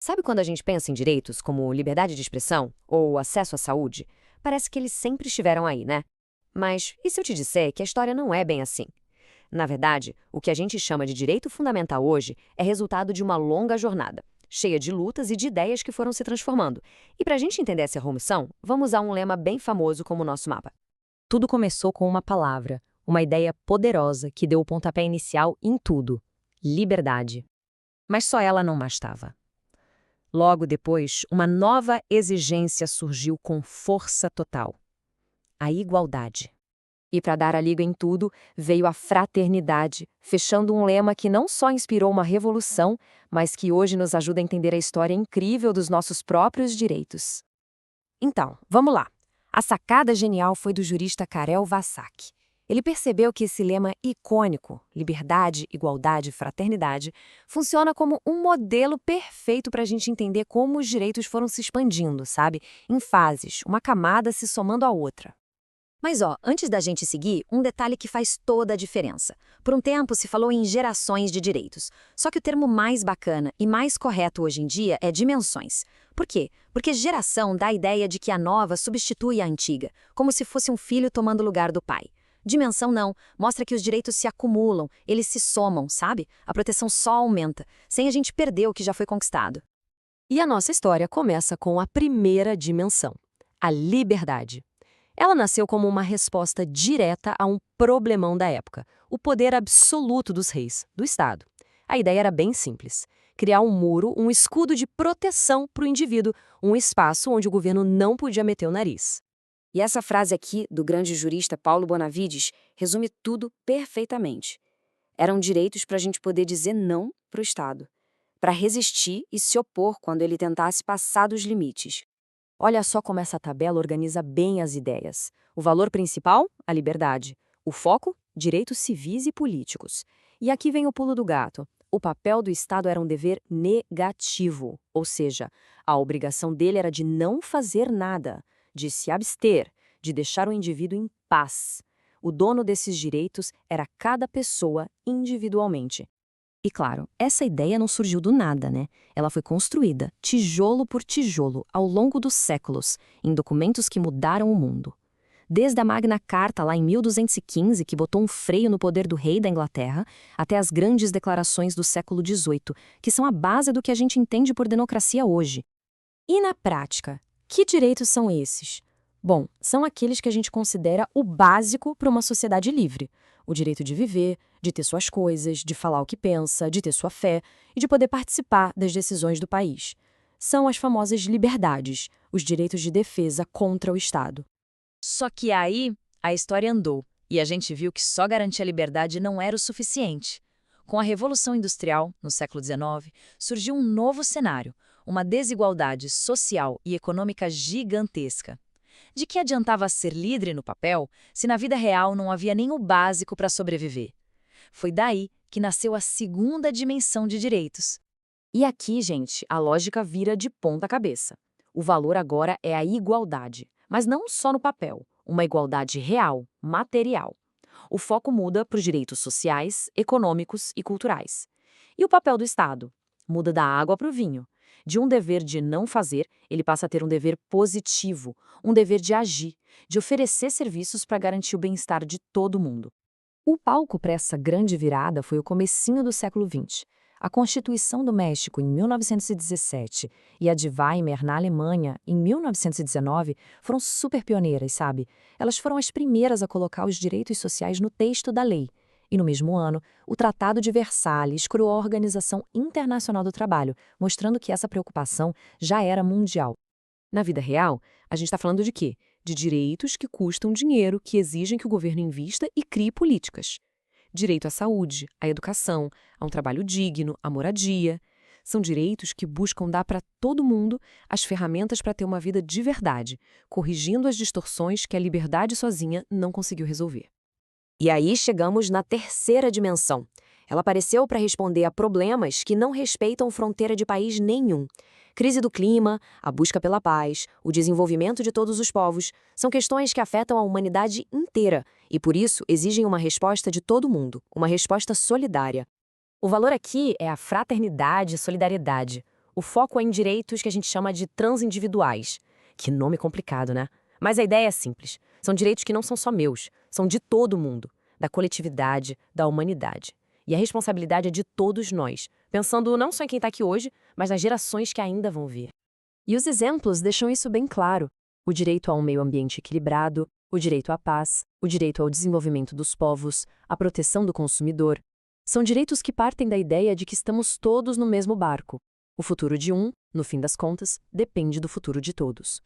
Sabe quando a gente pensa em direitos como liberdade de expressão ou acesso à saúde? Parece que eles sempre estiveram aí, né? Mas e se eu te disser que a história não é bem assim? Na verdade, o que a gente chama de direito fundamental hoje é resultado de uma longa jornada, cheia de lutas e de ideias que foram se transformando. E para a gente entender essa evolução, vamos usar um lema bem famoso como nosso mapa. Tudo começou com uma palavra, uma ideia poderosa que deu o pontapé inicial em tudo: liberdade. Mas só ela não bastava. Logo depois, uma nova exigência surgiu com força total: a igualdade. E para dar a liga em tudo, veio a fraternidade, fechando um lema que não só inspirou uma revolução, mas que hoje nos ajuda a entender a história incrível dos nossos próprios direitos. Então, vamos lá. A sacada genial foi do jurista Karel Vassak. Ele percebeu que esse lema icônico, liberdade, igualdade, fraternidade, funciona como um modelo perfeito para a gente entender como os direitos foram se expandindo, sabe? Em fases, uma camada se somando à outra. Mas antes da gente seguir, um detalhe que faz toda a diferença. Por um tempo se falou em gerações de direitos. Só que o termo mais bacana e mais correto hoje em dia é dimensões. Por quê? Porque geração dá a ideia de que a nova substitui a antiga, como se fosse um filho tomando o lugar do pai. Dimensão não, mostra que os direitos se acumulam, eles se somam, sabe? A proteção só aumenta, sem a gente perder o que já foi conquistado. E a nossa história começa com a primeira dimensão: a liberdade. Ela nasceu como uma resposta direta a um problemão da época: o poder absoluto dos reis, do Estado. A ideia era bem simples: criar um muro, um escudo de proteção para o indivíduo, um espaço onde o governo não podia meter o nariz. E essa frase aqui, do grande jurista Paulo Bonavides, resume tudo perfeitamente. Eram direitos para a gente poder dizer não para o Estado, para resistir e se opor quando ele tentasse passar dos limites. Olha só como essa tabela organiza bem as ideias. O valor principal, a liberdade. O foco, direitos civis e políticos. E aqui vem o pulo do gato. O papel do Estado era um dever negativo, ou seja, a obrigação dele era de não fazer nada, de se abster, de deixar o indivíduo em paz. O dono desses direitos era cada pessoa individualmente. E claro, essa ideia não surgiu do nada, né? Ela foi construída, tijolo por tijolo, ao longo dos séculos, em documentos que mudaram o mundo. Desde a Magna Carta, lá em 1215, que botou um freio no poder do rei da Inglaterra, até as grandes declarações do século XVIII, que são a base do que a gente entende por democracia hoje. E na prática, que direitos são esses? Bom, são aqueles que a gente considera o básico para uma sociedade livre. O direito de viver, de ter suas coisas, de falar o que pensa, de ter sua fé e de poder participar das decisões do país. São as famosas liberdades, os direitos de defesa contra o Estado. Só que aí a história andou e a gente viu que só garantir a liberdade não era o suficiente. Com a Revolução Industrial, no século XIX, surgiu um novo cenário, uma desigualdade social e econômica gigantesca. De que adiantava ser líder no papel se na vida real não havia nem o básico para sobreviver? Foi daí que nasceu a segunda dimensão de direitos. E aqui, gente, a lógica vira de ponta cabeça. O valor agora é a igualdade, mas não só no papel, uma igualdade real, material. O foco muda para os direitos sociais, econômicos e culturais. E o papel do Estado? Muda da água para o vinho. De um dever de não fazer, ele passa a ter um dever positivo, um dever de agir, de oferecer serviços para garantir o bem-estar de todo mundo. O palco para essa grande virada foi o comecinho do século XX. A Constituição do México, em 1917, e a de Weimar, na Alemanha, em 1919, foram super pioneiras, sabe? Elas foram as primeiras a colocar os direitos sociais no texto da lei. E no mesmo ano, o Tratado de Versalhes criou a Organização Internacional do Trabalho, mostrando que essa preocupação já era mundial. Na vida real, a gente está falando de quê? De direitos que custam dinheiro, que exigem que o governo invista e crie políticas. Direito à saúde, à educação, a um trabalho digno, à moradia. São direitos que buscam dar para todo mundo as ferramentas para ter uma vida de verdade, corrigindo as distorções que a liberdade sozinha não conseguiu resolver. E aí chegamos na terceira dimensão. Ela apareceu para responder a problemas que não respeitam fronteira de país nenhum. Crise do clima, a busca pela paz, o desenvolvimento de todos os povos, são questões que afetam a humanidade inteira e, por isso, exigem uma resposta de todo mundo, uma resposta solidária. O valor aqui é a fraternidade e solidariedade. O foco é em direitos que a gente chama de transindividuais. Que nome complicado, né? Mas a ideia é simples. São direitos que não são só meus, são de todo mundo, da coletividade, da humanidade. E a responsabilidade é de todos nós, pensando não só em quem está aqui hoje, mas nas gerações que ainda vão vir. E os exemplos deixam isso bem claro. O direito a um meio ambiente equilibrado, o direito à paz, o direito ao desenvolvimento dos povos, a proteção do consumidor. São direitos que partem da ideia de que estamos todos no mesmo barco. O futuro de um, no fim das contas, depende do futuro de todos.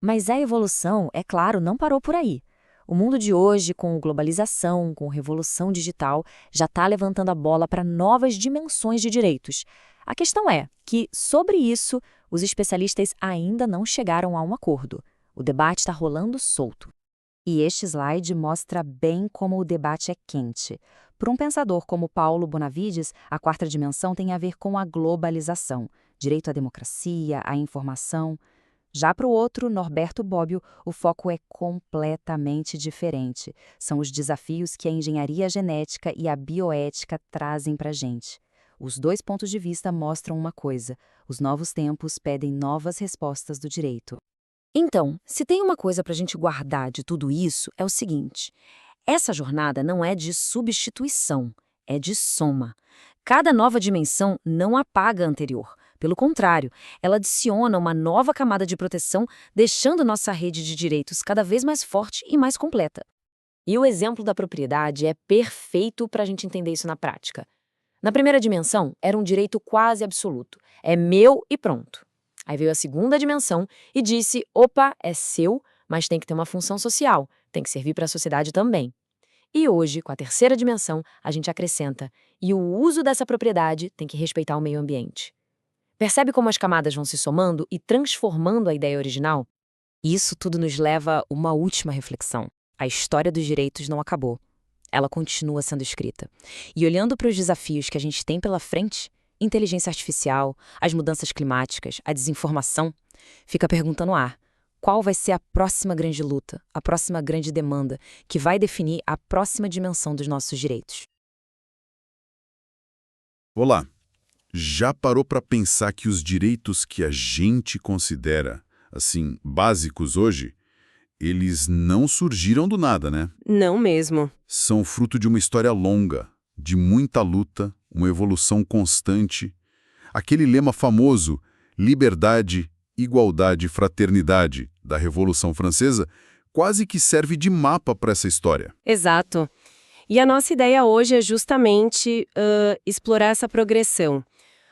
Mas a evolução, é claro, não parou por aí. O mundo de hoje, com globalização, com revolução digital, já está levantando a bola para novas dimensões de direitos. A questão é que, sobre isso, os especialistas ainda não chegaram a um acordo. O debate está rolando solto. E este slide mostra bem como o debate é quente. Para um pensador como Paulo Bonavides, a quarta dimensão tem a ver com a globalização, direito à democracia, à informação. Já para o outro, Norberto Bobbio, o foco é completamente diferente. São os desafios que a engenharia genética e a bioética trazem para a gente. Os dois pontos de vista mostram uma coisa: os novos tempos pedem novas respostas do direito. Então, se tem uma coisa para a gente guardar de tudo isso, é o seguinte: essa jornada não é de substituição, é de soma. Cada nova dimensão não apaga a anterior. Pelo contrário, ela adiciona uma nova camada de proteção, deixando nossa rede de direitos cada vez mais forte e mais completa. E o exemplo da propriedade é perfeito para a gente entender isso na prática. Na primeira dimensão, era um direito quase absoluto. É meu e pronto. Aí veio a segunda dimensão e disse, opa, é seu, mas tem que ter uma função social, tem que servir para a sociedade também. E hoje, com a terceira dimensão, a gente acrescenta, e o uso dessa propriedade tem que respeitar o meio ambiente. Percebe como as camadas vão se somando e transformando a ideia original? Isso tudo nos leva a uma última reflexão. A história dos direitos não acabou. Ela continua sendo escrita. E olhando para os desafios que a gente tem pela frente, inteligência artificial, as mudanças climáticas, a desinformação, fica a pergunta no ar. Qual vai ser a próxima grande luta, a próxima grande demanda que vai definir a próxima dimensão dos nossos direitos? Olá! Já parou para pensar que os direitos que a gente considera, assim, básicos hoje, eles não surgiram do nada, né? Não mesmo. São fruto de uma história longa, de muita luta, uma evolução constante. Aquele lema famoso, liberdade, igualdade, fraternidade, da Revolução Francesa, quase que serve de mapa para essa história. Exato. E a nossa ideia hoje é justamente explorar essa progressão.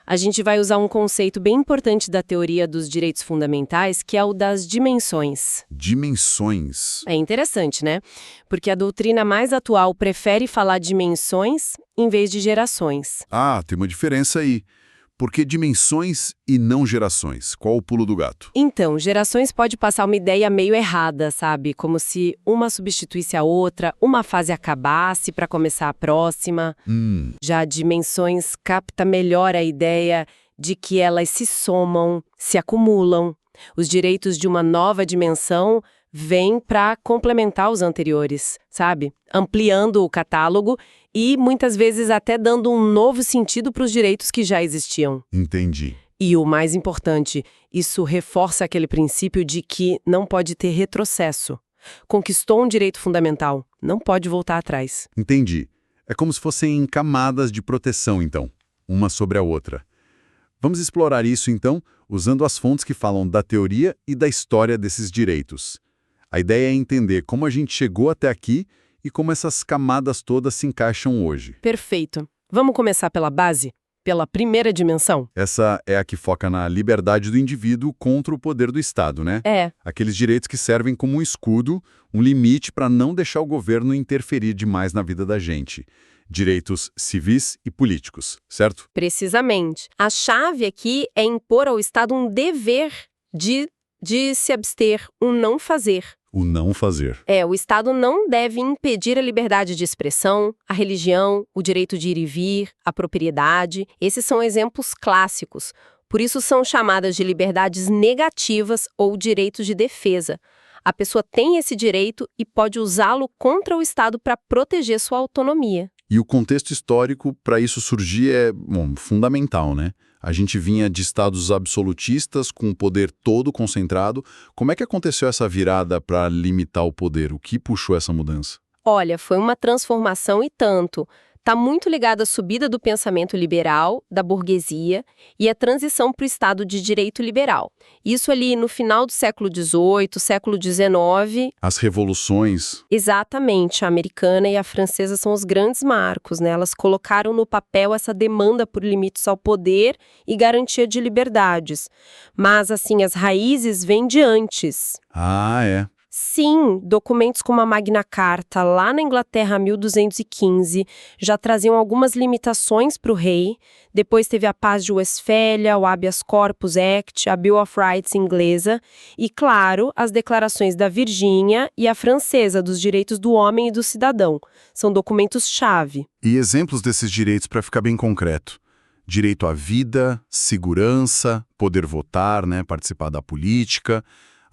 A gente vai usar um conceito bem importante da teoria dos direitos fundamentais, que é o das dimensões. Dimensões. É interessante, né? Porque a doutrina mais atual prefere falar dimensões em vez de gerações. Ah, tem uma diferença aí. Por que dimensões e não gerações? Qual o pulo do gato? Então, gerações pode passar uma ideia meio errada, sabe? Como se uma substituísse a outra, uma fase acabasse para começar a próxima. Já dimensões capta melhor a ideia de que elas se somam, se acumulam. Os direitos de uma nova dimensão vêm para complementar os anteriores, sabe? Ampliando o catálogo e muitas vezes até dando um novo sentido para os direitos que já existiam. Entendi. E o mais importante, isso reforça aquele princípio de que não pode ter retrocesso. Conquistou um direito fundamental, não pode voltar atrás. Entendi. É como se fossem camadas de proteção, então, uma sobre a outra. Vamos explorar isso, então, usando as fontes que falam da teoria e da história desses direitos. A ideia é entender como a gente chegou até aqui e como essas camadas todas se encaixam hoje. Perfeito. Vamos começar pela base? Pela primeira dimensão? Essa é a que foca na liberdade do indivíduo contra o poder do Estado, né? É. Aqueles direitos que servem como um escudo, um limite para não deixar o governo interferir demais na vida da gente. Direitos civis e políticos, certo? Precisamente. A chave aqui é impor ao Estado um dever de se abster, um não fazer. O não fazer. O Estado não deve impedir a liberdade de expressão, a religião, o direito de ir e vir, a propriedade. Esses são exemplos clássicos. Por isso são chamadas de liberdades negativas ou direitos de defesa. A pessoa tem esse direito e pode usá-lo contra o Estado para proteger sua autonomia. E o contexto histórico para isso surgir é, bom, fundamental, né? A gente vinha de estados absolutistas com o poder todo concentrado. Como é que aconteceu essa virada para limitar o poder? O que puxou essa mudança? Olha, foi uma transformação e tanto. Está muito ligado à subida do pensamento liberal, da burguesia, e à transição para o Estado de Direito liberal. Isso ali no final do século XVIII, século XIX. As revoluções. Exatamente, a americana e a francesa são os grandes marcos, né? Elas colocaram no papel essa demanda por limites ao poder e garantia de liberdades. Mas, assim, as raízes vêm de antes. Ah, é. Sim, documentos como a Magna Carta, lá na Inglaterra, 1215, já traziam algumas limitações para o rei. Depois teve a Paz de Westfália, o Habeas Corpus Act, a Bill of Rights inglesa e, claro, as declarações da Virgínia e a francesa dos direitos do homem e do cidadão. São documentos-chave. E exemplos desses direitos para ficar bem concreto. Direito à vida, segurança, poder votar, né, participar da política,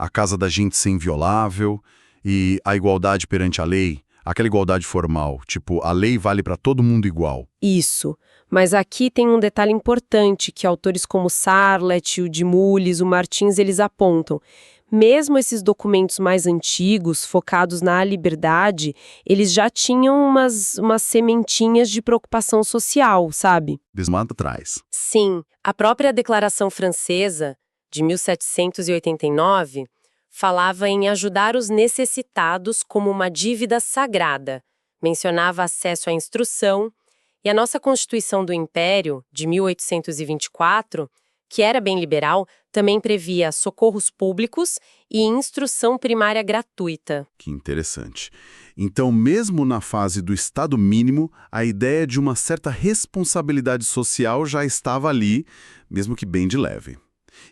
a casa da gente ser inviolável e a igualdade perante a lei, aquela igualdade formal, tipo, a lei vale para todo mundo igual. Isso. Mas aqui tem um detalhe importante que autores como Sarlet, o de Mullis, o Martins, eles apontam. Mesmo esses documentos mais antigos, focados na liberdade, eles já tinham umas sementinhas de preocupação social, sabe? Desmata atrás. Sim. A própria Declaração Francesa, de 1789, falava em ajudar os necessitados como uma dívida sagrada, mencionava acesso à instrução, e a nossa Constituição do Império, de 1824, que era bem liberal, também previa socorros públicos e instrução primária gratuita. Que interessante. Então, mesmo na fase do Estado mínimo, a ideia de uma certa responsabilidade social já estava ali, mesmo que bem de leve.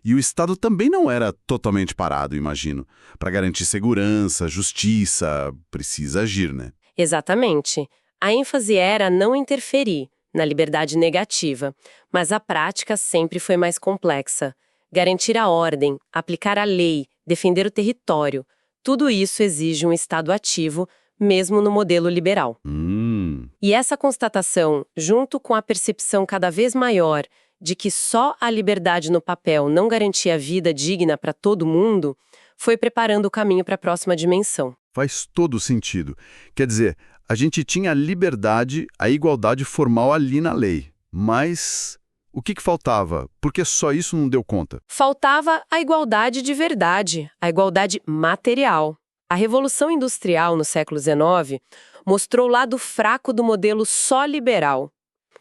E o Estado também não era totalmente parado, imagino. Para garantir segurança, justiça, precisa agir, né? Exatamente. A ênfase era não interferir na liberdade negativa, mas a prática sempre foi mais complexa. Garantir a ordem, aplicar a lei, defender o território, tudo isso exige um Estado ativo, mesmo no modelo liberal. E essa constatação, junto com a percepção cada vez maior de que só a liberdade no papel não garantia vida digna para todo mundo, foi preparando o caminho para a próxima dimensão. Faz todo sentido. Quer dizer, a gente tinha a liberdade, a igualdade formal ali na lei. Mas o que faltava? Porque só isso não deu conta. Faltava a igualdade de verdade, a igualdade material. A Revolução Industrial no século XIX mostrou o lado fraco do modelo só liberal.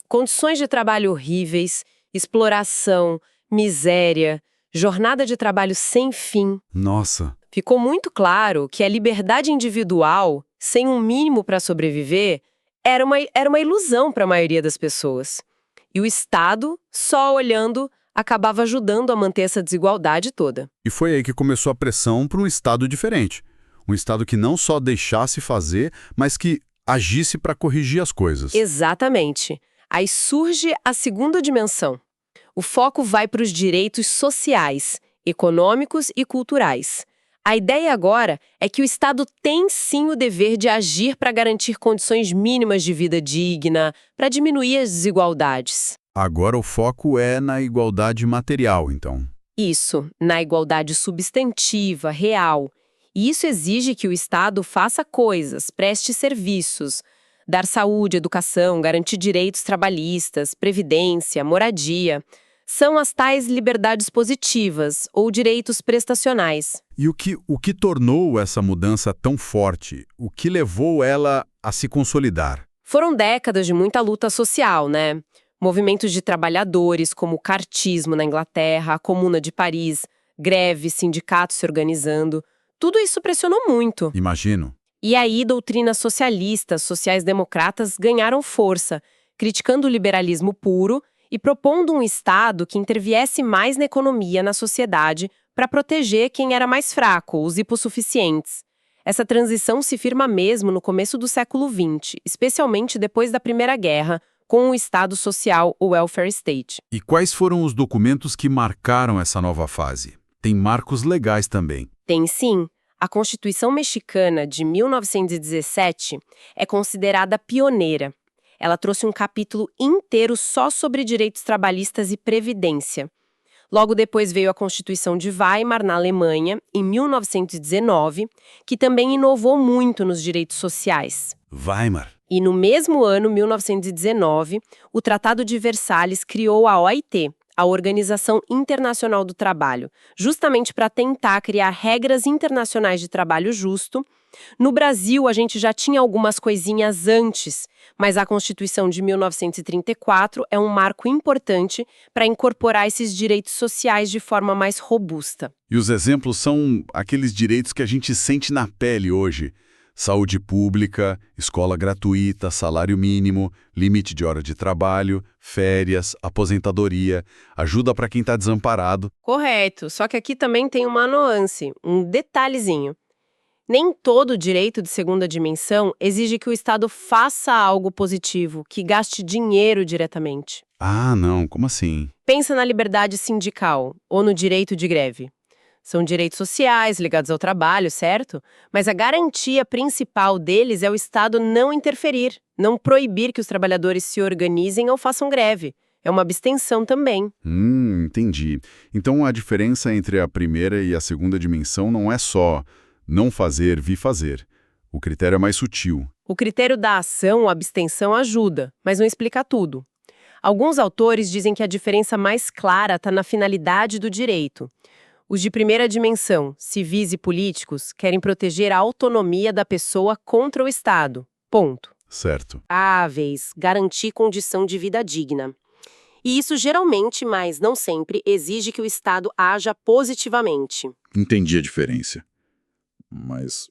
Condições de trabalho horríveis, exploração, miséria, jornada de trabalho sem fim. Nossa! Ficou muito claro que a liberdade individual, sem um mínimo para sobreviver, era uma ilusão para a maioria das pessoas. E o Estado, só olhando, acabava ajudando a manter essa desigualdade toda. E foi aí que começou a pressão para um Estado diferente. Um Estado que não só deixasse fazer, mas que agisse para corrigir as coisas. Exatamente. Aí surge a segunda dimensão. O foco vai para os direitos sociais, econômicos e culturais. A ideia agora é que o Estado tem sim o dever de agir para garantir condições mínimas de vida digna, para diminuir as desigualdades. Agora o foco é na igualdade material, então. Isso, na igualdade substantiva, real. E isso exige que o Estado faça coisas, preste serviços, dar saúde, educação, garantir direitos trabalhistas, previdência, moradia. São as tais liberdades positivas ou direitos prestacionais. E o que tornou essa mudança tão forte? O que levou ela a se consolidar? Foram décadas de muita luta social, né? Movimentos de trabalhadores, como o cartismo na Inglaterra, a Comuna de Paris, greves, sindicatos se organizando. Tudo isso pressionou muito. Imagino. E aí, doutrinas socialistas, sociais-democratas ganharam força, criticando o liberalismo puro e propondo um Estado que interviesse mais na economia, na sociedade, para proteger quem era mais fraco, os hipossuficientes. Essa transição se firma mesmo no começo do século XX, especialmente depois da Primeira Guerra, com o Estado Social, o Welfare State. E quais foram os documentos que marcaram essa nova fase? Tem marcos legais também. Tem sim. A Constituição Mexicana de 1917 é considerada pioneira. Ela trouxe um capítulo inteiro só sobre direitos trabalhistas e previdência. Logo depois veio a Constituição de Weimar, na Alemanha, em 1919, que também inovou muito nos direitos sociais. Weimar. E no mesmo ano, 1919, o Tratado de Versalhes criou a OIT, a Organização Internacional do Trabalho, justamente para tentar criar regras internacionais de trabalho justo. No Brasil, a gente já tinha algumas coisinhas antes, mas a Constituição de 1934 é um marco importante para incorporar esses direitos sociais de forma mais robusta. E os exemplos são aqueles direitos que a gente sente na pele hoje. Saúde pública, escola gratuita, salário mínimo, limite de hora de trabalho, férias, aposentadoria, ajuda para quem está desamparado. Correto, só que aqui também tem uma nuance, um detalhezinho. Nem todo direito de segunda dimensão exige que o Estado faça algo positivo, que gaste dinheiro diretamente. Ah, não, como assim? Pensa na liberdade sindical ou no direito de greve. São direitos sociais ligados ao trabalho, certo? Mas a garantia principal deles é o Estado não interferir, não proibir que os trabalhadores se organizem ou façam greve. É uma abstenção também. Entendi. Então a diferença entre a primeira e a segunda dimensão não é só não fazer, vi fazer. O critério é mais sutil. O critério da ação ou abstenção ajuda, mas não explica tudo. Alguns autores dizem que a diferença mais clara está na finalidade do direito. Os de primeira dimensão, civis e políticos, querem proteger a autonomia da pessoa contra o Estado. Ponto. Certo. Garantir condição de vida digna. E isso geralmente, mas não sempre, exige que o Estado haja positivamente. Entendi a diferença. Mas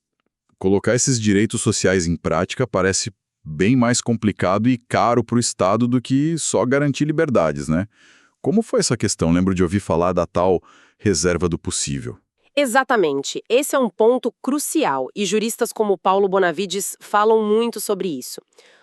colocar esses direitos sociais em prática parece bem mais complicado e caro para o Estado do que só garantir liberdades, né? Como foi essa questão? Lembro de ouvir falar da tal reserva do possível. Exatamente. Esse é um ponto crucial e juristas como Paulo Bonavides falam muito sobre isso.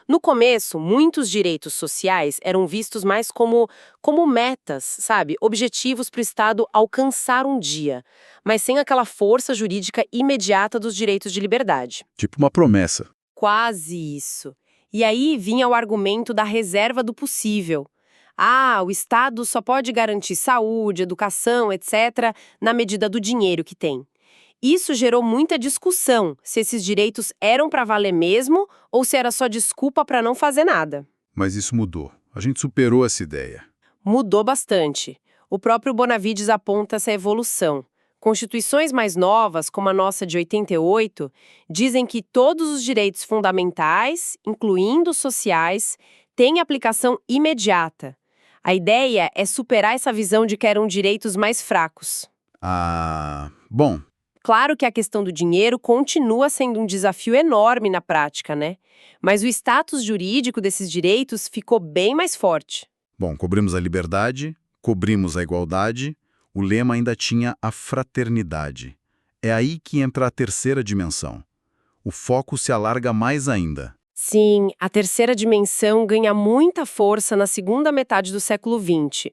No começo, muitos direitos sociais eram vistos mais como metas, sabe? Objetivos para o Estado alcançar um dia, mas sem aquela força jurídica imediata dos direitos de liberdade. Tipo uma promessa. Quase isso. E aí vinha o argumento da reserva do possível. O Estado só pode garantir saúde, educação, etc., na medida do dinheiro que tem. Isso gerou muita discussão, se esses direitos eram para valer mesmo ou se era só desculpa para não fazer nada. Mas isso mudou. A gente superou essa ideia. Mudou bastante. O próprio Bonavides aponta essa evolução. Constituições mais novas, como a nossa de 88, dizem que todos os direitos fundamentais, incluindo os sociais, têm aplicação imediata. A ideia é superar essa visão de que eram direitos mais fracos. Bom. Claro que a questão do dinheiro continua sendo um desafio enorme na prática, né? Mas o status jurídico desses direitos ficou bem mais forte. Bom, cobrimos a liberdade, cobrimos a igualdade, o lema ainda tinha a fraternidade. É aí que entra a terceira dimensão. O foco se alarga mais ainda. Sim, a terceira dimensão ganha muita força na segunda metade do século XX.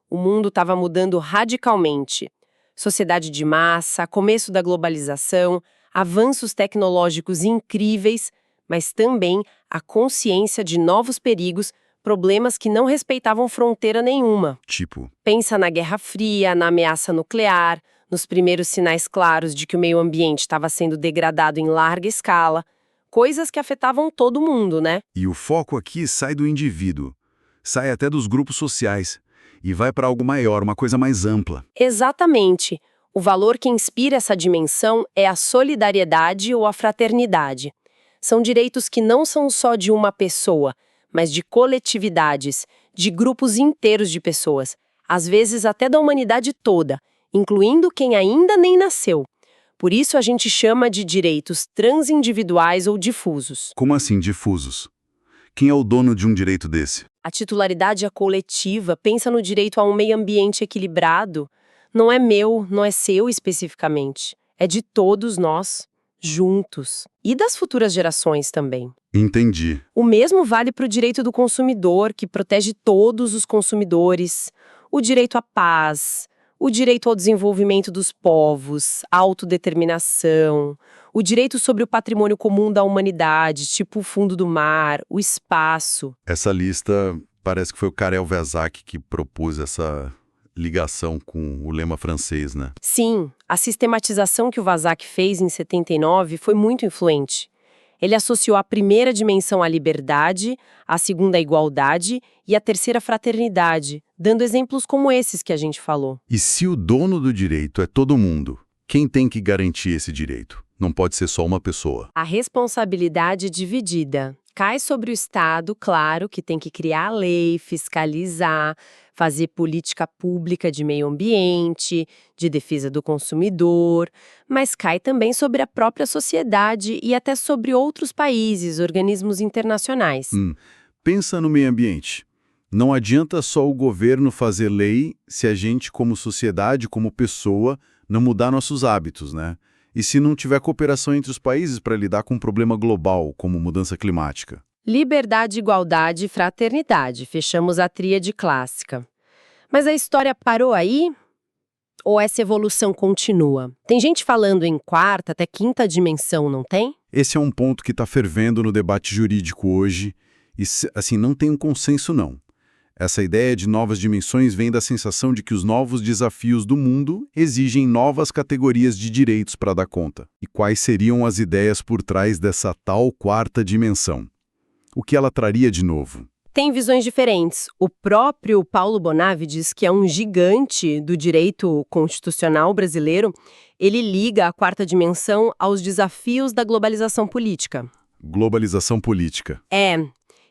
O mundo estava mudando radicalmente. Sociedade de massa, começo da globalização, avanços tecnológicos incríveis, mas também a consciência de novos perigos, problemas que não respeitavam fronteira nenhuma. Tipo? Pensa na Guerra Fria, na ameaça nuclear, nos primeiros sinais claros de que o meio ambiente estava sendo degradado em larga escala. Coisas que afetavam todo mundo, né? E o foco aqui sai do indivíduo, sai até dos grupos sociais e vai para algo maior, uma coisa mais ampla. Exatamente. O valor que inspira essa dimensão é a solidariedade ou a fraternidade. São direitos que não são só de uma pessoa, mas de coletividades, de grupos inteiros de pessoas, às vezes até da humanidade toda, incluindo quem ainda nem nasceu. Por isso a gente chama de direitos transindividuais ou difusos. Como assim difusos? Quem é o dono de um direito desse? A titularidade é coletiva, pensa no direito a um meio ambiente equilibrado. Não é meu, não é seu especificamente. É de todos nós, juntos. E das futuras gerações também. Entendi. O mesmo vale para o direito do consumidor, que protege todos os consumidores. O direito à paz, O direito ao desenvolvimento dos povos, a autodeterminação, o direito sobre o patrimônio comum da humanidade, tipo o fundo do mar, o espaço. Essa lista parece que foi o Karel Verzak que propôs essa ligação com o lema francês, né? Sim, a sistematização que o Verzak fez em 79 foi muito influente. Ele associou a primeira dimensão à liberdade, a segunda à igualdade e a terceira à fraternidade, dando exemplos como esses que a gente falou. E se o dono do direito é todo mundo, quem tem que garantir esse direito? Não pode ser só uma pessoa. A responsabilidade dividida. Cai sobre o Estado, claro, que tem que criar a lei, fiscalizar, fazer política pública de meio ambiente, de defesa do consumidor, mas cai também sobre a própria sociedade e até sobre outros países, organismos internacionais. Pensa no meio ambiente. Não adianta só o governo fazer lei se a gente, como sociedade, como pessoa, não mudar nossos hábitos, né? E se não tiver cooperação entre os países para lidar com um problema global, como mudança climática? Liberdade, igualdade e fraternidade. Fechamos a tríade clássica. Mas a história parou aí? Ou essa evolução continua? Tem gente falando em quarta até quinta dimensão, não tem? Esse é um ponto que está fervendo no debate jurídico hoje e, assim, não tem um consenso, não. Essa ideia de novas dimensões vem da sensação de que os novos desafios do mundo exigem novas categorias de direitos para dar conta. E quais seriam as ideias por trás dessa tal quarta dimensão? O que ela traria de novo? Tem visões diferentes. O próprio Paulo Bonavides, que é um gigante do direito constitucional brasileiro, ele liga a quarta dimensão aos desafios da globalização política. Globalização política.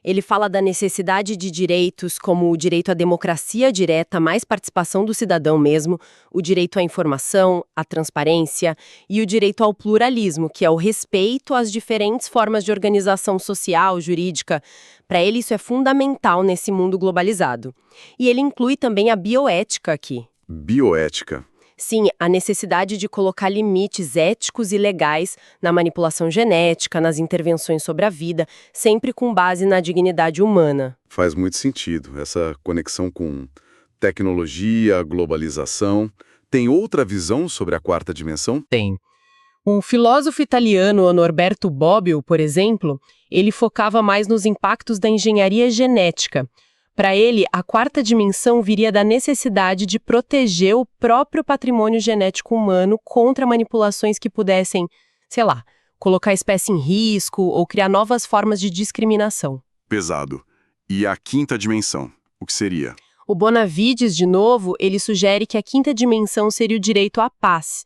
Ele fala da necessidade de direitos como o direito à democracia direta, mais participação do cidadão mesmo, o direito à informação, à transparência e o direito ao pluralismo, que é o respeito às diferentes formas de organização social, jurídica. Para ele, isso é fundamental nesse mundo globalizado. E ele inclui também a bioética aqui. Bioética. Sim, a necessidade de colocar limites éticos e legais na manipulação genética, nas intervenções sobre a vida, sempre com base na dignidade humana. Faz muito sentido, essa conexão com tecnologia, globalização. Tem outra visão sobre a quarta dimensão? Tem. O filósofo italiano Norberto Bobbio, por exemplo, ele focava mais nos impactos da engenharia genética. Para ele, a quarta dimensão viria da necessidade de proteger o próprio patrimônio genético humano contra manipulações que pudessem, sei lá, colocar a espécie em risco ou criar novas formas de discriminação. Pesado. E a quinta dimensão? O que seria? O Bonavides, de novo, ele sugere que a quinta dimensão seria o direito à paz.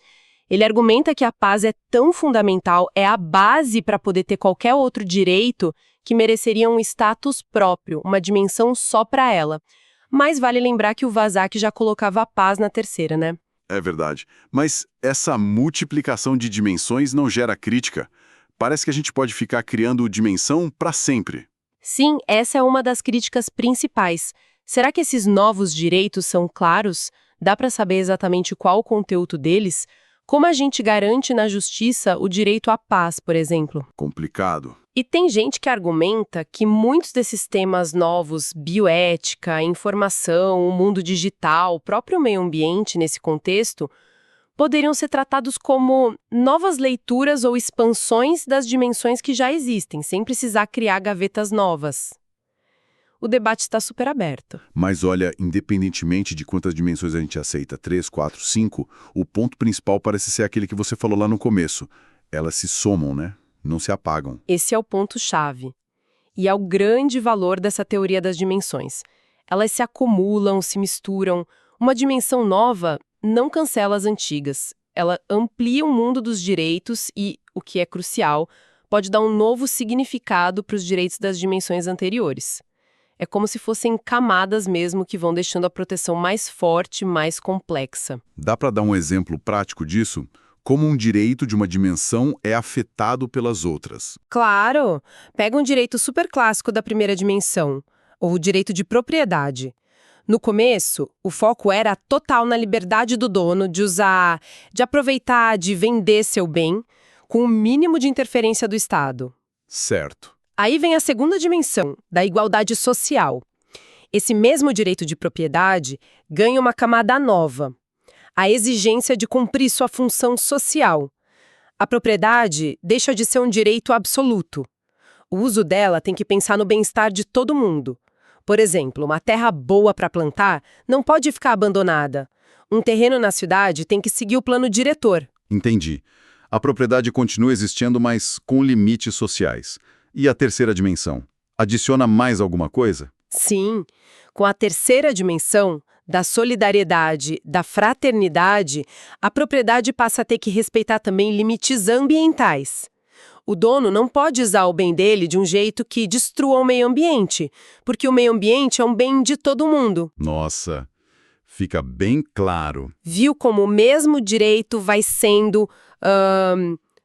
Ele argumenta que a paz é tão fundamental, é a base para poder ter qualquer outro direito que mereceria um status próprio, uma dimensão só para ela. Mas vale lembrar que o Verzak já colocava a paz na terceira, né? É verdade. Mas essa multiplicação de dimensões não gera crítica. Parece que a gente pode ficar criando dimensão para sempre. Sim, essa é uma das críticas principais. Será que esses novos direitos são claros? Dá para saber exatamente qual o conteúdo deles? Como a gente garante na justiça o direito à paz, por exemplo? Complicado. E tem gente que argumenta que muitos desses temas novos, bioética, informação, o mundo digital, o próprio meio ambiente nesse contexto, poderiam ser tratados como novas leituras ou expansões das dimensões que já existem, sem precisar criar gavetas novas. O debate está super aberto. Mas olha, independentemente de quantas dimensões a gente aceita, 3, 4, 5, o ponto principal parece ser aquele que você falou lá no começo. Elas se somam, né? Não se apagam. Esse é o ponto-chave. E é o grande valor dessa teoria das dimensões. Elas se acumulam, se misturam. Uma dimensão nova não cancela as antigas. Ela amplia o mundo dos direitos e, o que é crucial, pode dar um novo significado para os direitos das dimensões anteriores. É como se fossem camadas mesmo que vão deixando a proteção mais forte, mais complexa. Dá para dar um exemplo prático disso? Como um direito de uma dimensão é afetado pelas outras? Claro! Pega um direito super clássico da primeira dimensão, ou o direito de propriedade. No começo, o foco era total na liberdade do dono de usar, de aproveitar, de vender seu bem, com o mínimo de interferência do Estado. Certo. Aí vem a segunda dimensão, da igualdade social. Esse mesmo direito de propriedade ganha uma camada nova. a exigência de cumprir sua função social. A propriedade deixa de ser um direito absoluto. O uso dela tem que pensar no bem-estar de todo mundo. Por exemplo, uma terra boa para plantar não pode ficar abandonada. Um terreno na cidade tem que seguir o plano diretor. Entendi. A propriedade continua existindo, mas com limites sociais. E a terceira dimensão? Adiciona mais alguma coisa? Sim, com a terceira dimensão, da solidariedade, da fraternidade, a propriedade passa a ter que respeitar também limites ambientais. O dono não pode usar o bem dele de um jeito que destrua o meio ambiente, porque o meio ambiente é um bem de todo mundo. Nossa, fica bem claro. Viu como o mesmo direito vai sendo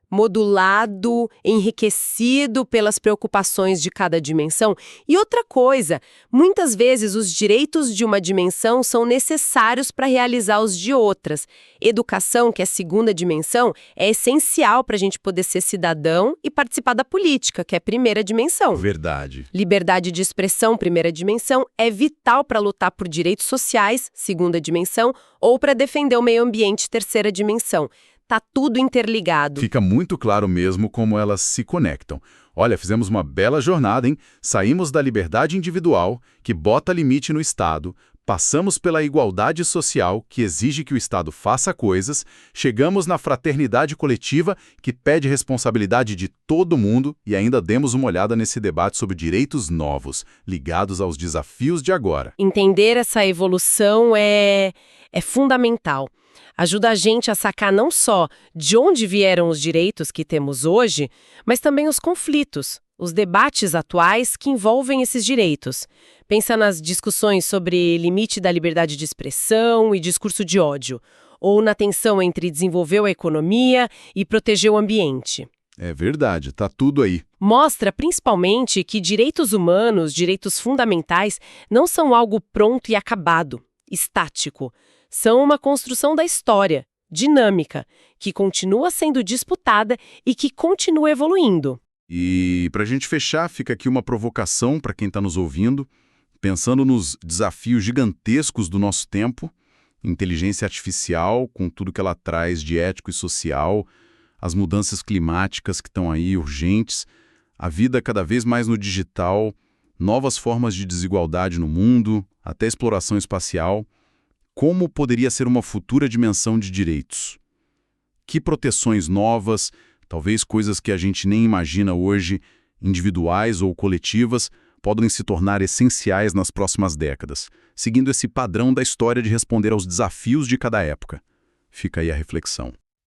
modulado, enriquecido pelas preocupações de cada dimensão? E outra coisa, muitas vezes os direitos de uma dimensão são necessários para realizar os de outras. Educação, que é a segunda dimensão, é essencial para a gente poder ser cidadão e participar da política, que é a primeira dimensão. Verdade. Liberdade de expressão, primeira dimensão, é vital para lutar por direitos sociais, segunda dimensão, ou para defender o meio ambiente, terceira dimensão. Tá tudo interligado. Fica muito claro mesmo como elas se conectam. Olha, fizemos uma bela jornada, hein? Saímos da liberdade individual, que bota limite no Estado, passamos pela igualdade social, que exige que o Estado faça coisas, chegamos na fraternidade coletiva, que pede responsabilidade de todo mundo, e ainda demos uma olhada nesse debate sobre direitos novos, ligados aos desafios de agora. Entender essa evolução é fundamental. Ajuda a gente a sacar não só de onde vieram os direitos que temos hoje, mas também os conflitos, os debates atuais que envolvem esses direitos. Pensa nas discussões sobre limite da liberdade de expressão e discurso de ódio, ou na tensão entre desenvolver a economia e proteger o ambiente. É verdade, tá tudo aí. Mostra, principalmente, que direitos humanos, direitos fundamentais, não são algo pronto e acabado, estático. São uma construção da história, dinâmica, que continua sendo disputada e que continua evoluindo. E para a gente fechar, fica aqui uma provocação para quem está nos ouvindo, pensando nos desafios gigantescos do nosso tempo, inteligência artificial, com tudo que ela traz de ético e social, as mudanças climáticas que estão aí urgentes, a vida cada vez mais no digital, novas formas de desigualdade no mundo, até exploração espacial. Como poderia ser uma futura dimensão de direitos? Que proteções novas, talvez coisas que a gente nem imagina hoje, individuais ou coletivas, podem se tornar essenciais nas próximas décadas, seguindo esse padrão da história de responder aos desafios de cada época? Fica aí a reflexão.